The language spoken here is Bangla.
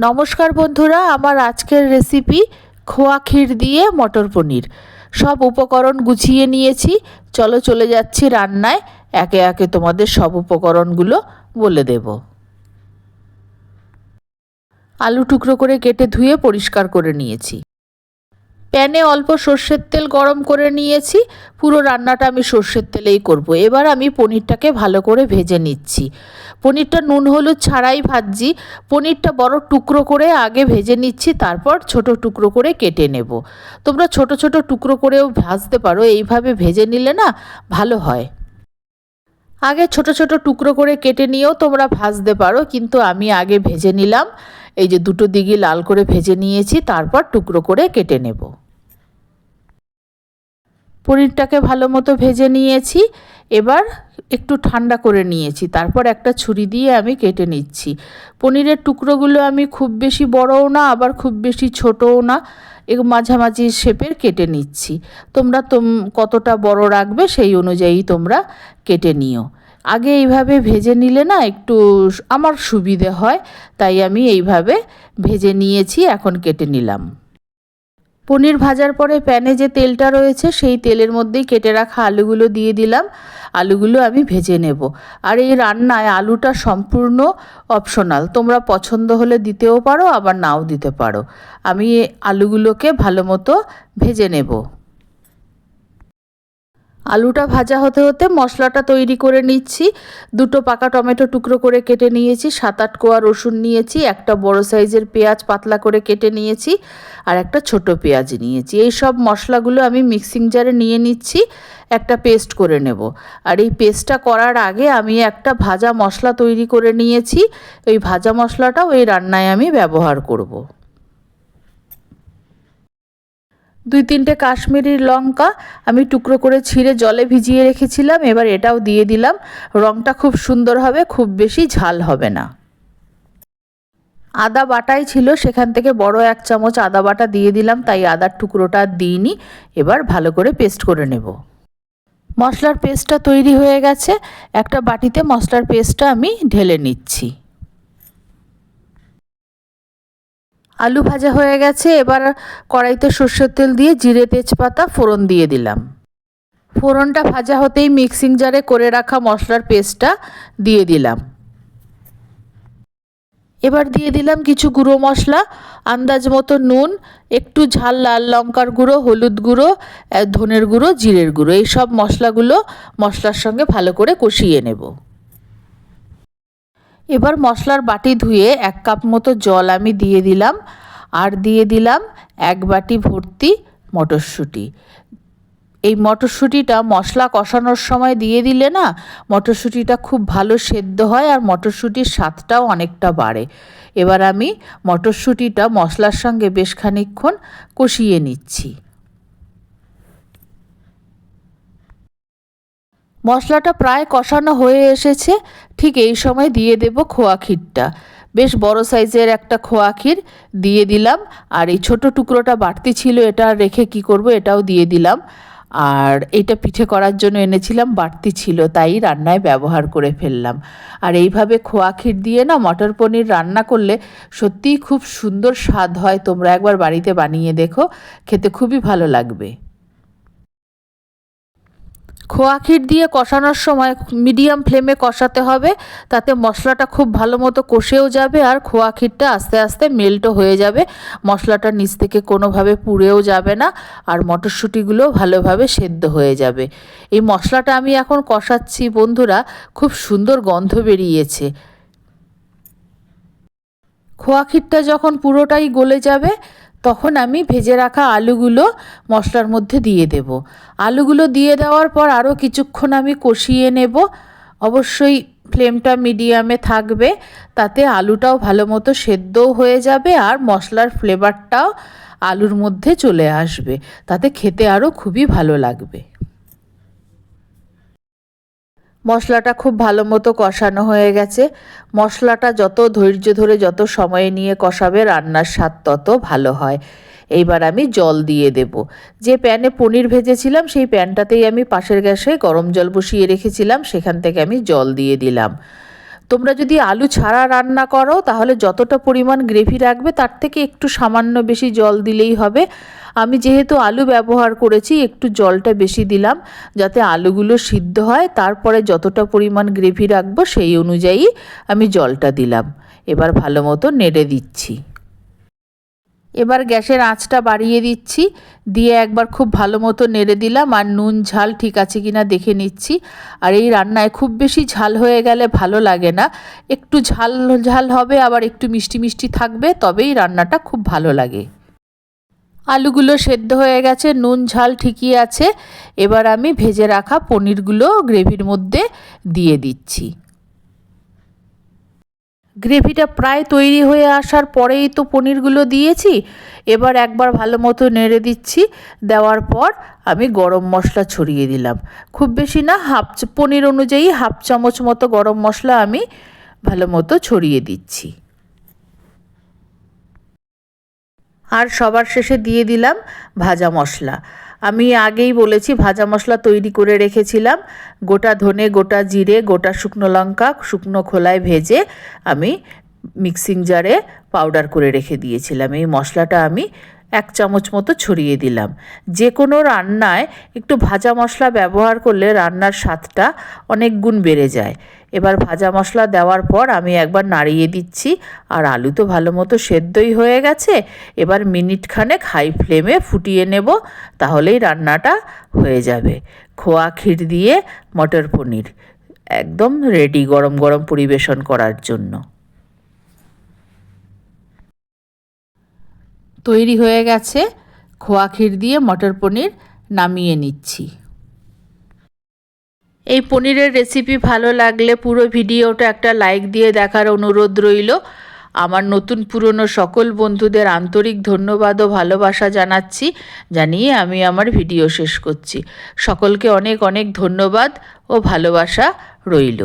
নমস্কার বন্ধুরা, আমার আজকের রেসিপি খোয়া ক্ষীর দিয়ে মটর পনির। সব উপকরণ গুছিয়ে নিয়েছি, চলো চলে যাচ্ছি রান্নায়। একে একে তোমাদের সব উপকরণগুলো বলে দেব। আলু টুকরো করে কেটে ধুয়ে পরিষ্কার করে নিয়েছি। প্যানে অল্প সর্ষের তেল গরম করে নিয়েছি। পুরো রান্নাটা আমি সর্ষের তেলেই করব। এবার আমি পনিরটাকে ভালো করে ভেজে নিচ্ছি। পনিরটা নুন হলুদ ছাড়াই ভাজছি। পনিরটা বড় টুকরো করে আগে ভেজে নিচ্ছি, তারপর ছোট টুকরো করে কেটে নেব। তোমরা ছোট ছোট টুকরো করেও ভাজতে পারো, এইভাবে ভেজে নিলে না ভালো হয়। আগে ছোট ছোট টুকরো করে কেটে নিয়েও তোমরা ভাজতে পারো, কিন্তু আমি আগে ভেজে নিলাম। এই যে দুটো দিকই লাল করে ভেজে নিয়েছি, তারপর টুকরো করে কেটে নেব। পনিরটাকে ভালো মতো ভেজে নিয়েছি। এবার একটু ঠান্ডা করে নিয়েছি, তারপর একটা ছুরি দিয়ে আমি কেটে নিচ্ছি। পনিরের টুকরোগুলো আমি খুব বেশি বড়ও না, আবার খুব বেশি ছোটও না, একটু মাঝামাঝি শেপের কেটে নিচ্ছি। তোমরা কতটা বড় রাখবে সেই অনুযায়ী তোমরা কেটে নিও। আগে এইভাবে ভেজে নিলে না একটু আমার সুবিধে হয়, তাই আমি এইভাবে ভেজে নিয়েছি। এখন কেটে নিলাম। পনির ভাজার পরে প্যানে যে তেলটা রয়েছে সেই তেলের মধ্যেই কেটে রাখা আলুগুলো দিয়ে দিলাম। আলুগুলো আমি ভেজে নেব। আর এই রান্নায় আলুটা সম্পূর্ণ অপশনাল, তোমরা পছন্দ হলে দিতেও পারো, আবার নাও দিতে পারো। আমি আলুগুলোকে ভালো মতো ভেজে নেব। আলুটা ভাজা হতে হতে মশলাটা তৈরি করে নিচ্ছি। দুটো পাকা টমেটো টুকরো করে কেটে নিয়েছি, 7-8 কোয়া রসুন নিয়েছি, একটা বড় সাইজের পেঁয়াজ পাতলা করে কেটে নিয়েছি, আর একটা ছোট পেঁয়াজ নিয়েছি। এই সব মশলাগুলো আমি মিক্সিং জারে নিয়ে নিচ্ছি, একটা পেস্ট করে নেব। আর এই পেস্টটা করার আগে আমি একটা ভাজা মশলা তৈরি করে নিয়েছি। ওই ভাজা মশলাটাও এই রান্নায় আমি ব্যবহার করব। 2-3টে কাশ্মীরি লঙ্কা আমি টুকরো করে ছিঁড়ে জলে ভিজিয়ে রেখেছিলাম, এবার এটাও দিয়ে দিলাম। রঙটা খুব সুন্দর হবে, খুব বেশি ঝাল হবে না। আদা বাটাই ছিল, সেখান থেকে বড় 1 চামচ আদা বাটা দিয়ে দিলাম, তাই আদার টুকরোটা দিইনি। এবার ভালো করে পেস্ট করে নেব। মশলার পেস্টটা তৈরি হয়ে গেছে। একটা বাটিতে মশলার পেস্টটা আমি ঢেলে নিচ্ছি। আলু ভাজা হয়ে গেছে। এবার কড়াইতে সর্ষের তেল দিয়ে জিরে তেজপাতা ফোড়ন দিয়ে দিলাম। ফোড়নটা ভাজা হতেই মিক্সিং জারে করে রাখা মশলার পেস্টটা দিয়ে দিলাম। এবার দিয়ে দিলাম কিছু গুঁড়ো মশলা, আন্দাজ মতো নুন, একটু ঝাল লাল লঙ্কার গুঁড়ো, হলুদ গুঁড়ো, ধনের গুঁড়ো, জিরের গুঁড়ো। এই সব মশলাগুলো মশলার সঙ্গে ভালো করে কষিয়ে নেব। এবার মশলার বাটি ধুয়ে 1 কাপ মতো জল আমি দিয়ে দিলাম, আর দিয়ে দিলাম 1 বাটি ভর্তি মটরশুঁটি। এই মটরশুঁটিটা মশলা কষানোর সময় দিয়ে দিলে না মটরশুঁটিটা খুব ভালো সেদ্ধ হয়, আর মটরশুঁটির স্বাদটাও অনেকটা বাড়ে। এবার আমি মটরশুঁটিটা মশলার সঙ্গে বেশ খানিকক্ষণ কষিয়ে নিচ্ছি। মশলাটা প্রায় কষানো হয়ে এসেছে। ঠিক এই সময় দিয়ে দেব খোয়া ক্ষীরটা। বেশ বড় সাইজের একটা খোয়া ক্ষীর দিয়ে দিলাম। আর এই ছোট টুকরোটা বাড়তি ছিল, এটা রেখে কি করব, এটাও দিয়ে দিলাম। আর এটা পিঠে করার জন্য এনেছিলাম, বাড়তি ছিল, তাই রান্নায় ব্যবহার করে ফেললাম। আর এইভাবে খোয়া ক্ষীর দিয়ে না মটর পনির রান্না করলে সত্যিই খুব সুন্দর স্বাদ হয়। তোমরা একবার বাড়িতে বানিয়ে দেখো, খেতে খুবই ভালো লাগবে। খোয়া ক্ষীর দিয়ে কষানোর সময় মিডিয়াম ফ্লেমে কষাতে হবে, তাতে মশলাটা খুব ভালো মতো কষেও যাবে, আর খোয়া ক্ষীরটা আস্তে আস্তে মেল্টও হয়ে যাবে। মশলাটা নিচ থেকে কোনোভাবে পুড়েও যাবে না, আর মটরশুঁটিগুলো ভালোভাবে সেদ্ধ হয়ে যাবে। এই মশলাটা আমি এখন কষাচ্ছি বন্ধুরা, খুব সুন্দর গন্ধ বেরিয়েছে। খোয়া ক্ষীরটা যখন পুরোটাই গলে যাবে, তখন আমি ভেজে রাখা আলুগুলো মশলার মধ্যে দিয়ে দেব। আলুগুলো দিয়ে দেওয়ার পর আরও কিছুক্ষণ আমি কষিয়ে নেব। অবশ্যই ফ্লেমটা মিডিয়ামে থাকবে, তাতে আলুটাও ভালো মতো সেদ্ধও হয়ে যাবে, আর মশলার ফ্লেভারটাও আলুর মধ্যে চলে আসবে, তাতে খেতে আরও খুবই ভালো লাগবে। মশলাটা খুব ভালো মতো কষানো হয়ে গেছে। মশলাটা যত ধৈর্য ধরে যত সময় নিয়ে কষাবে, রান্নার স্বাদ তত ভালো হয়। এইবার আমি জল দিয়ে দেব। যে প্যানে পনির ভেজেছিলাম সেই প্যানটাতেই আমি পাশের গ্যাসে গরম জল বসিয়ে রেখেছিলাম, সেখান থেকে আমি জল দিয়ে দিলাম। তোমরা যদি আলু ছাড়া রান্না করো তাহলে যতটা পরিমাণ গ্রেভি রাখবে তার থেকে একটু সামান্য বেশি জল দিলেই হবে। আমি যেহেতু আলু ব্যবহার করেছি একটু জলটা বেশি দিলাম যাতে আলুগুলো সিদ্ধ হয়, তারপরে যতটা পরিমাণ গ্রেভি রাখবো সেই অনুযায়ী আমি জলটা দিলাম। এবার ভালো মতো নেড়ে দিচ্ছি। এবার গ্যাসের আঁচটা বাড়িয়ে দিচ্ছি, দিয়ে একবার খুব ভালো মতো নেড়ে দিলাম আর নুন ঝাল ঠিক আছে কিনা দেখে নিচ্ছি। আর এই রান্নায় খুব বেশি ঝাল হয়ে গেলে ভালো লাগে না, একটু ঝাল ঝাল হবে আবার একটু মিষ্টি মিষ্টি থাকবে, তবেই রান্নাটা খুব ভালো লাগে। আলুগুলো সেদ্ধ হয়ে গেছে, নুন ঝাল ঠিকই আছে। এবার আমি ভেজে রাখা পনিরগুলো গ্রেভির মধ্যে দিয়ে দিচ্ছি। গ্রেভিটা প্রায় তৈরি হয়ে আসার পরেই তো পনিরগুলো দিয়েছি। এবার একবার ভালো মতো নেড়ে দিচ্ছি, দেওয়ার পর আমি গরম মশলা ছড়িয়ে দিলাম। খুব বেশি না, পনির অনুযায়ী হাফ চামচ মতো গরম মশলা আমি ভালো মতো ছড়িয়ে দিচ্ছি। আর সবার শেষে দিয়ে দিলাম ভাজা মশলা। আমি আগেই বলেছি ভাজা মশলা তৈরি করে রেখেছিলাম। গোটা ধনে, গোটা জিরে, গোটা শুকনো লঙ্কা শুকনো খোলায় ভেজে আমি মিক্সিং জারে পাউডার করে রেখে দিয়েছিলাম। এই মশলাটা আমি 1 চামচ মতো ছড়িয়ে দিলাম। যে কোনো রান্নায় একটু ভাজা মশলা ব্যবহার করলে রান্নার স্বাদটা অনেক গুণ বেড়ে যায়। এবার ভাজা মশলা দেওয়ার পর আমি একবার নাড়িয়ে দিচ্ছি। আর আলু তো ভালো মতো সেদ্ধই হয়ে গেছে। এবার মিনিটখানেক হাই ফ্লেমে ফুটিয়ে নেব, তাহলেই রান্নাটা হয়ে যাবে। খোয়া ক্ষীর দিয়ে মটর পনির একদম রেডি গরম গরম পরিবেশন করার জন্য। তৈরি হয়ে গেছে খোয়া ক্ষীর দিয়ে মটর পনির, নামিয়ে নিচ্ছি। এই পনিরের রেসিপি ভালো লাগলে পুরো ভিডিওটা একটা লাইক দিয়ে দেখার অনুরোধ রইল। আমার নতুন পুরনো সকল বন্ধুদের আন্তরিক ধন্যবাদ ও ভালোবাসা জানাচ্ছি, জানিয়ে আমি আমার ভিডিও শেষ করছি। সকলকে অনেক অনেক ধন্যবাদ ও ভালোবাসা রইল।